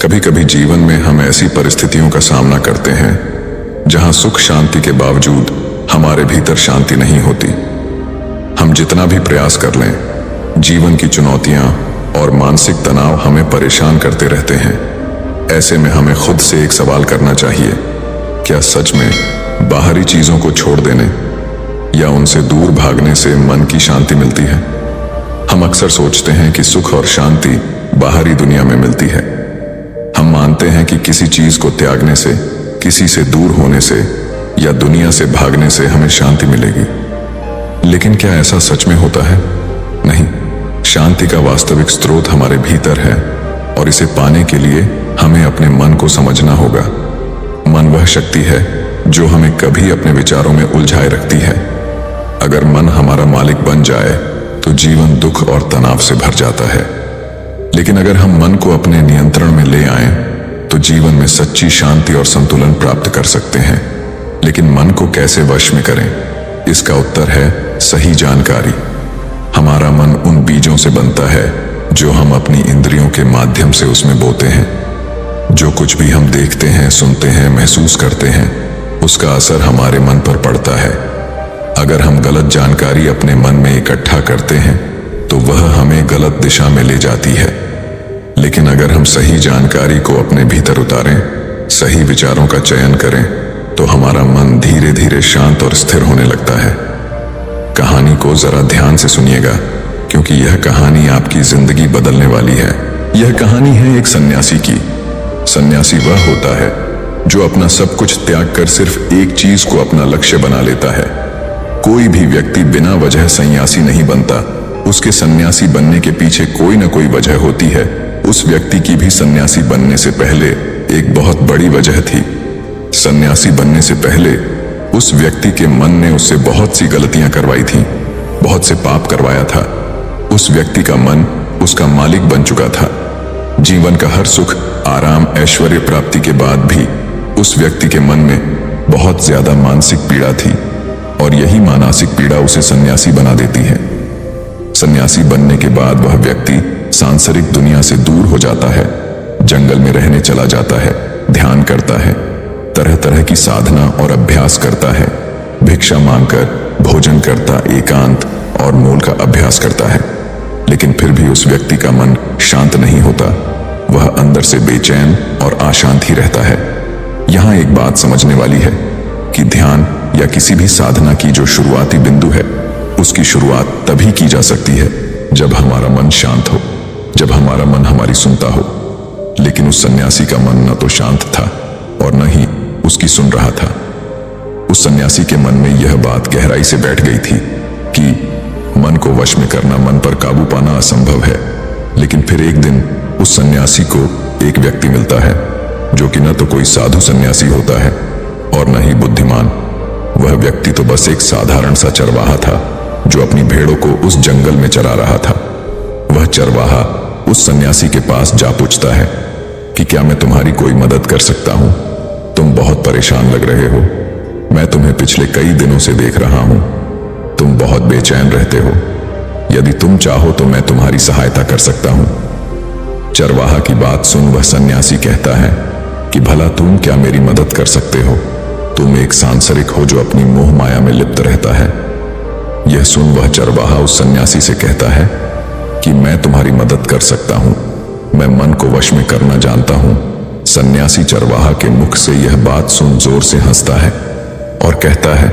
कभी कभी जीवन में हम ऐसी परिस्थितियों का सामना करते हैं जहां सुख शांति के बावजूद हमारे भीतर शांति नहीं होती। हम जितना भी प्रयास कर लें, जीवन की चुनौतियां और मानसिक तनाव हमें परेशान करते रहते हैं। ऐसे में हमें खुद से एक सवाल करना चाहिए, क्या सच में बाहरी चीजों को छोड़ देने या उनसे दूर भागने से मन की शांति मिलती है? हम अक्सर सोचते हैं कि सुख और शांति बाहरी दुनिया में मिलती है। हम मानते हैं कि किसी चीज को त्यागने से, किसी से दूर होने से या दुनिया से भागने से हमें शांति मिलेगी। लेकिन क्या ऐसा सच में होता है? नहीं, शांति का वास्तविक स्रोत हमारे भीतर है और इसे पाने के लिए हमें अपने मन को समझना होगा। मन वह शक्ति है जो हमें कभी अपने विचारों में उलझाए रखती है। अगर मन हमारा मालिक बन जाए तो जीवन दुख और तनाव से भर जाता है। लेकिन अगर हम मन को अपने नियंत्रण में ले आएं तो जीवन में सच्ची शांति और संतुलन प्राप्त कर सकते हैं। लेकिन मन को कैसे वश में करें? इसका उत्तर है सही जानकारी। हमारा मन उन बीजों से बनता है जो हम अपनी इंद्रियों के माध्यम से उसमें बोते हैं। जो कुछ भी हम देखते हैं, सुनते हैं, महसूस करते हैं, उसका असर हमारे मन पर पड़ता है। अगर हम गलत जानकारी अपने मन में इकट्ठा करते हैं तो वह हमें गलत दिशा में ले जाती है। लेकिन अगर हम सही जानकारी को अपने भीतर उतारें, सही विचारों का चयन करें, तो हमारा मन धीरे धीरे शांत और स्थिर होने लगता है। कहानी को जरा ध्यान से सुनिएगा, क्योंकि यह कहानी आपकी जिंदगी बदलने वाली है। यह कहानी है एक सन्यासी की। सन्यासी वह होता है जो अपना सब कुछ त्याग कर सिर्फ एक चीज को अपना लक्ष्य बना लेता है। कोई भी व्यक्ति बिना वजह सन्यासी नहीं बनता। उसके सन्यासी बनने के पीछे कोई न कोई वजह होती है। उस व्यक्ति की भी सन्यासी बनने से पहले एक बहुत बड़ी वजह थी। सन्यासी बनने से पहले उस व्यक्ति के मन ने उससे बहुत सी गलतियां करवाई थीं, बहुत से पाप करवाया था। उस व्यक्ति का मन उसका मालिक बन चुका था। जीवन का हर सुख, आराम, ऐश्वर्य प्राप्ति के बाद भी उस व्यक्ति के मन में बहुत ज्यादा मानसिक पीड़ा थी और यही मानसिक पीड़ा उसे सन्यासी बना देती है। सन्यासी बनने के बाद वह व्यक्ति सांसारिक दुनिया से दूर हो जाता है, जंगल में रहने चला जाता है, ध्यान करता है, तरह तरह की साधना और अभ्यास करता है, भिक्षा मांगकर भोजन करता, एकांत और मूल का अभ्यास करता है। लेकिन फिर भी उस व्यक्ति का मन शांत नहीं होता। वह अंदर से बेचैन और अशांत ही रहता है। यहाँ एक बात समझने वाली है कि ध्यान या किसी भी साधना की जो शुरुआती बिंदु है, उसकी शुरुआत तभी की जा सकती है जब हमारा मन शांत हो, जब हमारा मन हमारी सुनता हो। लेकिन उस सन्यासी का मन न तो शांत था और न ही उसकी सुन रहा था। उस सन्यासी के मन में यह बात गहराई से बैठ गई थी कि मन को वश में करना, मन पर काबू पाना असंभव है। लेकिन फिर एक दिन उस सन्यासी को एक व्यक्ति मिलता है जो कि न तो कोई साधु सन्यासी होता है और न ही बुद्धिमान। वह व्यक्ति तो बस एक साधारण सा चरवाहा था जो अपनी भेड़ों को उस जंगल में चरा रहा था। वह चरवाहा उस सन्यासी के पास जा पूछता है कि क्या मैं तुम्हारी कोई मदद कर सकता हूं? तुम बहुत परेशान लग रहे हो। मैं तुम्हें पिछले कई दिनों से देख रहा हूं। तुम बहुत बेचैन रहते हो। यदि तुम चाहो तो मैं तुम्हारी सहायता कर सकता हूं। चरवाहा की बात सुन वह सन्यासी कहता है कि भला तुम क्या मेरी मदद कर सकते हो? तुम एक सांसारिक हो जो अपनी मोह माया में लिप्त रहता है। यह सुन वह चरवाहा उस सन्यासी से कहता है कि मैं तुम्हारी मदद कर सकता हूं, मैं मन को वश में करना जानता हूं। सन्यासी चरवाहा के मुख से यह बात सुन जोर से हंसता है और कहता है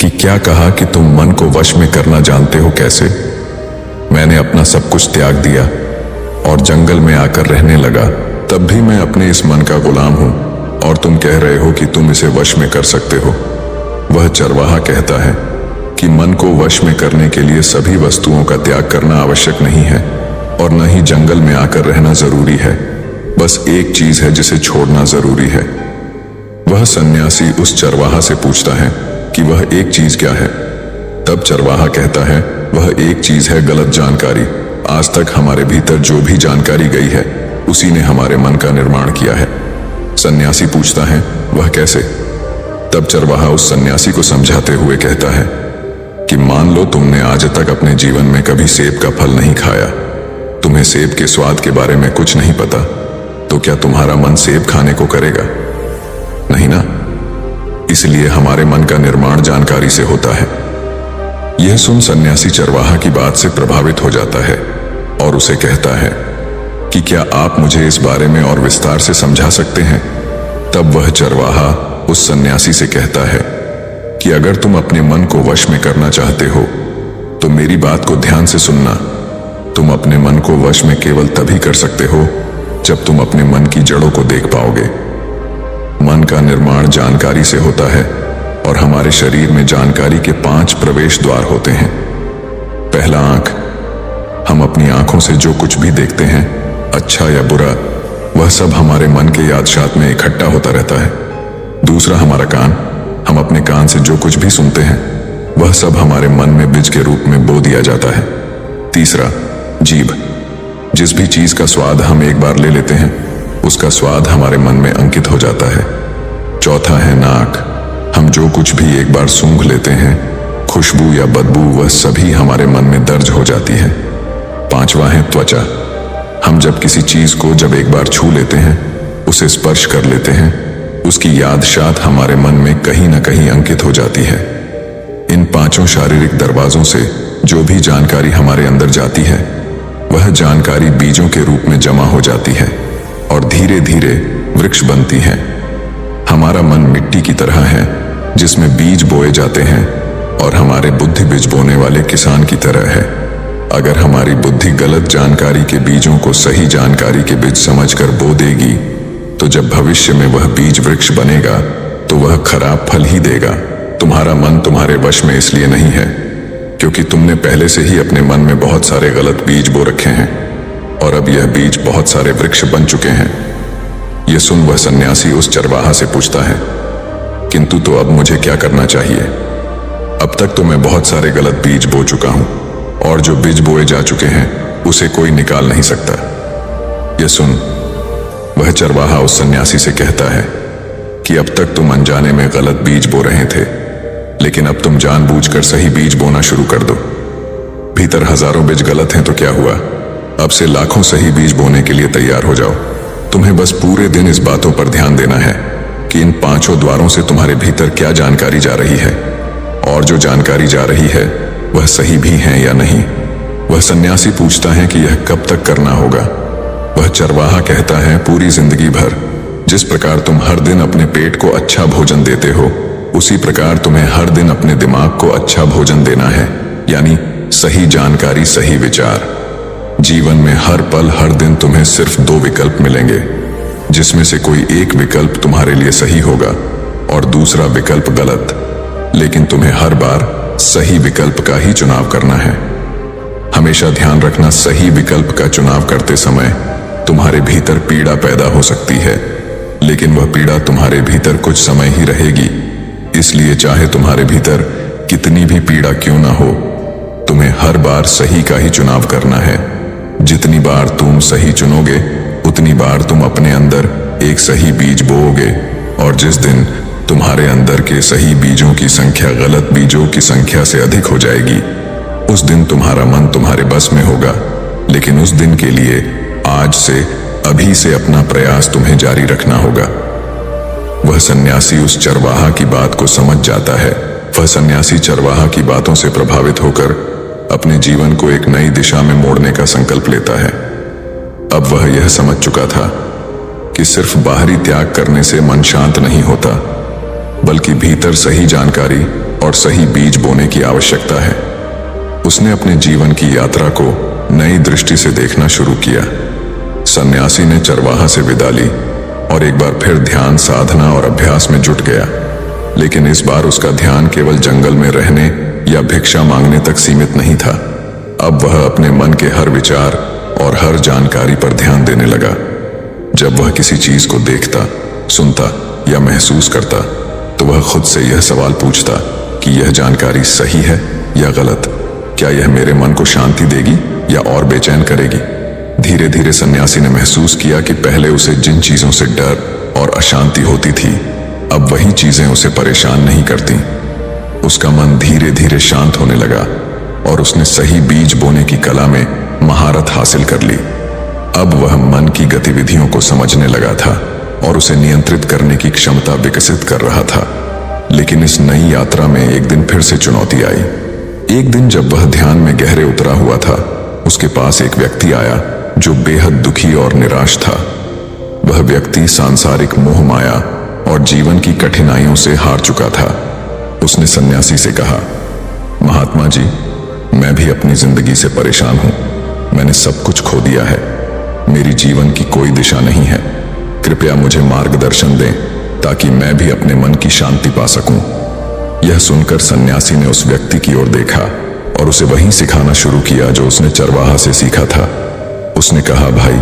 कि क्या कहा कि तुम मन को वश में करना जानते हो? कैसे? मैंने अपना सब कुछ त्याग दिया और जंगल में आकर रहने लगा, तब भी मैं अपने इस मन का गुलाम हूं और तुम कह रहे हो कि तुम इसे वश में कर सकते हो। वह चरवाहा कहता है कि मन को वश में करने के लिए सभी वस्तुओं का त्याग करना आवश्यक नहीं है और न ही जंगल में आकर रहना जरूरी है। बस एक चीज है जिसे छोड़ना जरूरी है। वह सन्यासी उस चरवाहा से पूछता है कि वह एक चीज क्या है? तब चरवाहा कहता है, वह एक चीज है गलत जानकारी। आज तक हमारे भीतर जो भी जानकारी गई है उसी ने हमारे मन का निर्माण किया है। सन्यासी पूछता है, वह कैसे? तब चरवाहा उस सन्यासी को समझाते हुए कहता है कि मान लो तुमने आज तक अपने जीवन में कभी सेब का फल नहीं खाया, तुम्हें सेब के स्वाद के बारे में कुछ नहीं पता, तो क्या तुम्हारा मन सेब खाने को करेगा? नहीं ना। इसलिए हमारे मन का निर्माण जानकारी से होता है। यह सुन सन्यासी चरवाहा की बात से प्रभावित हो जाता है और उसे कहता है कि क्या आप मुझे इस बारे में और विस्तार से समझा सकते हैं? तब वह चरवाहा उस सन्यासी से कहता है कि अगर तुम अपने मन को वश में करना चाहते हो तो मेरी बात को ध्यान से सुनना। तुम अपने मन को वश में केवल तभी कर सकते हो जब तुम अपने मन की जड़ों को देख पाओगे। मन का निर्माण जानकारी से होता है और हमारे शरीर में जानकारी के 5 प्रवेश द्वार होते हैं। पहला, आंख। हम अपनी आंखों से जो कुछ भी देखते हैं, अच्छा या बुरा, वह सब हमारे मन के याददाश्त में इकट्ठा होता रहता है। दूसरा, हमारा कान। हम अपने कान से जो कुछ भी सुनते हैं वह सब हमारे मन में बीज के रूप में बो दिया जाता है। तीसरा, जीभ। जिस भी चीज का स्वाद हम एक बार ले लेते हैं उसका स्वाद हमारे मन में अंकित हो जाता है। चौथा है नाक। हम जो कुछ भी एक बार सूंघ लेते हैं, खुशबू या बदबू, वह सभी हमारे मन में दर्ज हो जाती है। पांचवा है त्वचा। हम जब किसी चीज को जब एक बार छू लेते हैं, उसे स्पर्श कर लेते हैं, उसकी याददाश्त हमारे मन में कहीं ना कहीं अंकित हो जाती है। इन 5 शारीरिक दरवाजों से जो भी जानकारी हमारे अंदर जाती है वह जानकारी बीजों के रूप में जमा हो जाती है और धीरे धीरे वृक्ष बनती है। हमारा मन मिट्टी की तरह है जिसमें बीज बोए जाते हैं और हमारे बुद्धि बीज बोने वाले किसान की तरह है। अगर हमारी बुद्धि गलत जानकारी के बीजों को सही जानकारी के बीज समझकर बो देगी तो जब भविष्य में वह बीज वृक्ष बनेगा तो वह खराब फल ही देगा। तुम्हारा मन तुम्हारे वश में इसलिए नहीं है क्योंकि तुमने पहले से ही अपने मन में बहुत सारे गलत बीज बो रखे हैं और अब यह बीज बहुत सारे वृक्ष बन चुके हैं। यह सुन वह सन्यासी उस चरवाहा से पूछता है, किंतु तो अब मुझे क्या करना चाहिए? अब तक तो मैं बहुत सारे गलत बीज बो चुका हूं और जो बीज बोए जा चुके हैं उसे कोई निकाल नहीं सकता। यह सुन वह चरवाहा उस सन्यासी से कहता है कि अब तक तुम अनजाने में गलत बीज बो रहे थे, लेकिन अब तुम जानबूझकर सही बीज बोना शुरू कर दो। भीतर हजारों बीज गलत हैं तो क्या हुआ? अब से लाखों सही बीज बोने के लिए तैयार हो जाओ। तुम्हें बस पूरे दिन इस बातों पर ध्यान देना है कि इन 5 द्वारों से तुम्हारे भीतर क्या जानकारी जा रही है और जो जानकारी जा रही है वह सही भी है या नहीं। वह सन्यासी पूछता है कि यह कब तक करना होगा? वह चरवाहा कहता है, पूरी जिंदगी भर। जिस प्रकार तुम हर दिन अपने पेट को अच्छा भोजन देते हो उसी प्रकार तुम्हें हर दिन अपने दिमाग को अच्छा भोजन देना है, यानी सही जानकारी, सही विचार। जीवन में हर पल हर दिन तुम्हें सिर्फ 2 विकल्प मिलेंगे जिसमें से कोई एक विकल्प तुम्हारे लिए सही होगा और दूसरा विकल्प गलत, लेकिन तुम्हें हर बार सही विकल्प का ही चुनाव करना है। हमेशा ध्यान रखना, सही विकल्प का चुनाव करते समय तुम्हारे भीतर पीड़ा पैदा हो सकती है, लेकिन वह पीड़ा तुम्हारे भीतर कुछ समय ही रहेगी। इसलिए चाहे तुम्हारे भीतर कितनी भी पीड़ा क्यों ना हो, तुम्हें हर बार सही का ही चुनाव करना है। जितनी बार तुम सही चुनोगे उतनी बार तुम अपने अंदर एक सही बीज बोओगे और जिस दिन तुम्हारे अंदर के सही बीजों की संख्या गलत बीजों की संख्या से अधिक हो जाएगी, उस दिन तुम्हारा मन तुम्हारे बस में होगा। लेकिन उस दिन के लिए आज से, अभी से अपना प्रयास तुम्हें जारी रखना होगा। वह सन्यासी उस चरवाहा की बात को समझ जाता है। वह सन्यासी चरवाहा की बातों से प्रभावित होकर अपने जीवन को एक नई दिशा में मोड़ने का संकल्प लेता है। अब वह यह समझ चुका था कि सिर्फ बाहरी त्याग करने से मन शांत नहीं होता, बल्कि भीतर सही जानकारी और सही बीज बोने की आवश्यकता है। उसने अपने जीवन की यात्रा को नई दृष्टि से देखना शुरू किया। सन्यासी ने चरवाहा से विदा ली और एक बार फिर ध्यान, साधना और अभ्यास में जुट गया, लेकिन इस बार उसका ध्यान केवल जंगल में रहने या भिक्षा मांगने तक सीमित नहीं था। अब वह अपने मन के हर विचार और हर जानकारी पर ध्यान देने लगा। जब वह किसी चीज को देखता, सुनता या महसूस करता तो वह खुद से यह सवाल पूछता कि यह जानकारी सही है या गलत? क्या यह मेरे मन को शांति देगी या और बेचैन करेगी? धीरे धीरे सन्यासी ने महसूस किया कि पहले उसे जिन चीजों से डर और अशांति होती थी, अब वही चीजें उसे परेशान नहीं करती। उसका मन धीरे धीरे शांत होने लगा और उसने सही बीज बोने की कला में महारत हासिल कर ली। अब वह मन की गतिविधियों को समझने लगा था और उसे नियंत्रित करने की क्षमता विकसित कर रहा था। लेकिन इस नई यात्रा में एक दिन फिर से चुनौती आई। एक दिन जब वह ध्यान में गहरे उतरा हुआ था, उसके पास एक व्यक्ति आया जो बेहद दुखी और निराश था। वह व्यक्ति सांसारिक मोह माया और जीवन की कठिनाइयों से हार चुका था। उसने सन्यासी से कहा, महात्मा जी, मैं भी अपनी जिंदगी से परेशान हूं। मैंने सब कुछ खो दिया है। मेरी जीवन की कोई दिशा नहीं है। कृपया मुझे मार्गदर्शन दें ताकि मैं भी अपने मन की शांति पा सकूं। यह सुनकर सन्यासी ने उस व्यक्ति की ओर देखा और उसे वही सिखाना शुरू किया जो उसने चरवाहा से सीखा था। उसने कहा, भाई,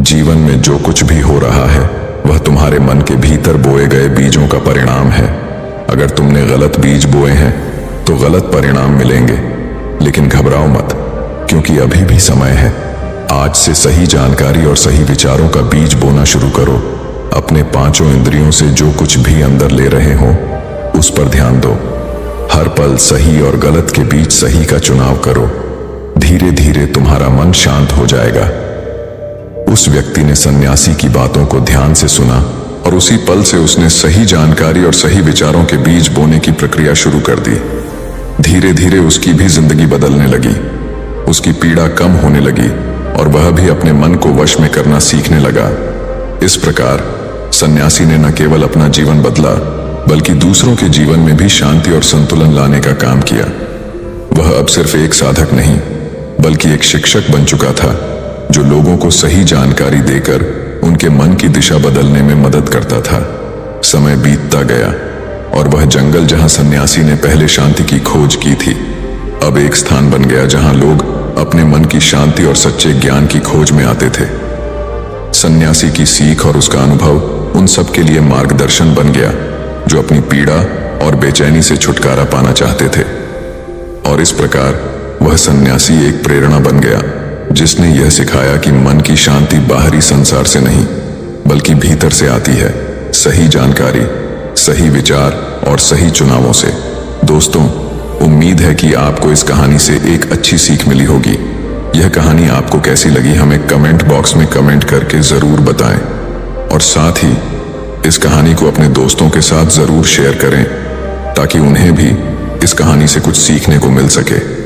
जीवन में जो कुछ भी हो रहा है वह तुम्हारे मन के भीतर बोए गए बीजों का परिणाम है। अगर तुमने गलत बीज बोए हैं तो गलत परिणाम मिलेंगे। लेकिन घबराओ मत, क्योंकि अभी भी समय है। आज से सही जानकारी और सही विचारों का बीज बोना शुरू करो। अपने पांचों इंद्रियों से जो कुछ भी अंदर ले रहे हो उस पर ध्यान दो। हर पल सही और गलत के बीच सही का चुनाव करो। धीरे धीरे तुम्हारा मन शांत हो जाएगा। उस व्यक्ति ने सन्यासी की बातों को ध्यान से सुना और उसी पल से उसने सही जानकारी और सही विचारों के बीज बोने की प्रक्रिया शुरू कर दी। धीरे धीरे उसकी भी जिंदगी बदलने लगी। उसकी पीड़ा कम होने लगी और वह भी अपने मन को वश में करना सीखने लगा। इस प्रकार सन्यासी ने न केवल अपना जीवन बदला बल्कि दूसरों के जीवन में भी शांति और संतुलन लाने का काम किया। वह अब सिर्फ एक साधक नहीं बल्कि एक शिक्षक बन चुका था जो लोगों को सही जानकारी देकर उनके मन की दिशा बदलने में मदद करता था। समय बीतता गया और वह जंगल जहां सन्यासी ने पहले शांति की खोज की थी अब एक स्थान बन गया जहां लोग अपने मन की शांति और सच्चे ज्ञान की खोज में आते थे। सन्यासी की सीख और उसका अनुभव उन सब के लिए मार्गदर्शन बन गया जो अपनी पीड़ा और बेचैनी से छुटकारा पाना चाहते थे। और इस प्रकार वह सन्यासी एक प्रेरणा बन गया जिसने यह सिखाया कि मन की शांति बाहरी संसार से नहीं बल्कि भीतर से आती है, सही जानकारी, सही विचार और सही चुनावों से। दोस्तों, उम्मीद है कि आपको इस कहानी से एक अच्छी सीख मिली होगी। यह कहानी आपको कैसी लगी हमें कमेंट बॉक्स में कमेंट करके जरूर बताएं और साथ ही इस कहानी को अपने दोस्तों के साथ जरूर शेयर करें ताकि उन्हें भी इस कहानी से कुछ सीखने को मिल सके।